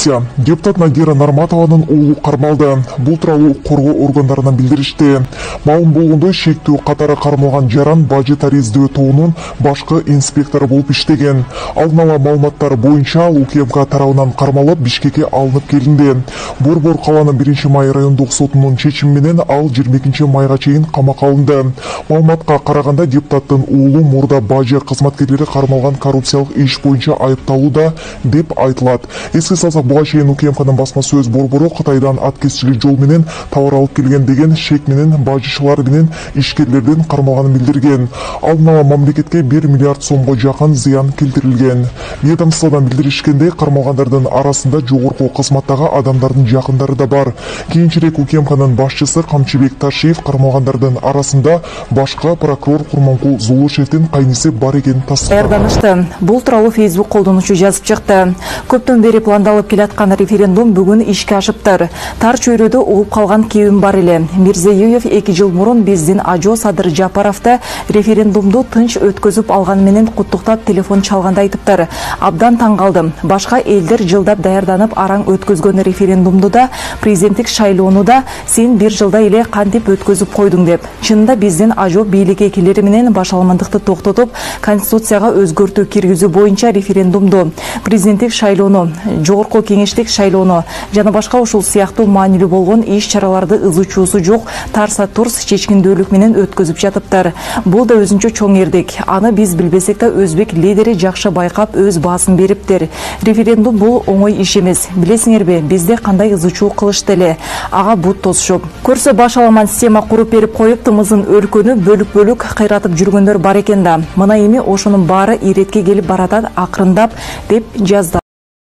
Комиссия депутат Надира Нарматованын уулу кармалды. Бул тууралуу коргоо органдарынан билдиришти. Маалым болгондой, шектүү катары кармалган жаран бажы таризидөө тобунун башкы инспектору болуп иштеген. Алдын ала маалыматтар боюнча ал УКМК тарабынан кармалып Бишкекке алынып келинди. Борбор каланын 1-май райондук сотунун чечими менен ал 22-майга чейин камакка алынды. Маалыматка караганда, депутаттын уулу мурда бажы кызматкерлери кармалган коррупциялык иш боюнча айыпталууда деп айтылат. Эске салсак, буга чейин УКМКнын басма сөз борбору Кытайдан аткезчилик жол менен товар алып келген деген шек менен бажычылар менен ишкерлердин кармалганын билдирген. Алдын ала мамлекетке 1 миллиард сомго жакын зыян келтирилген. Ведомстводан билдиришкендей, кармалгандардын арасында жогорку кызматтагы адамдардын жакындары да бар. Кийинчерээк УКМКнын башчысы Камчыбек Ташиев кармалгандардын арасында башка прокурор Курманкул Зулушевдин кайниси бар экенин тастыктады. Бул тууралуу Facebook колдонуучу жазып чыкты. Көптөн бери пландалып келаткан референдум бүгүн ишке ашыптыр. Тар чөйрөдө угуп калган кебим бар эле. Мирзиёев 2 жыл мурун биздин Ажо Садыр Жапаровду референдумду тынч өткөзүп алганы менен куттуктап телефон чалганда айтыптыр. Абдан таң калдым. Башка элдер жылдап даярданып араң өткөзгөн референдумду да, президенттик шайлоону да сен 1 жылда эле кантип өткөзүп койдуң деп. Чынында биздин Ажо бийлик экилери менен башаламандыкты токтотуп, конституцияга өзгөртүү киргизүү боюнча референдумду, президенттик шайлоону, жогорку кеңештик шайлоону жана башка ушул сыяктуу маанилүү болгон иш-чараларды ызычуусу жок тарса турс чечкиндүүлүк менен өткөзүп жатыптыр. Бул да өзүнчө чоң эрдик. Аны биз билбесек да өзбек лидери жакшы байкап өз баасын бериптир. Референдум бул оңой иш эмес. Билесиңерби, бизде кандай ызычуу кылышты эле. Ага бут тосушуп. Көрсө башаламан система куруп берип коюп, тымызын өлкөнү бөлүк-бөлүк кыйратып жүргөндөр бар экен да. Мына эми ошонун баары иретке келип баратат акырындап деп жазды.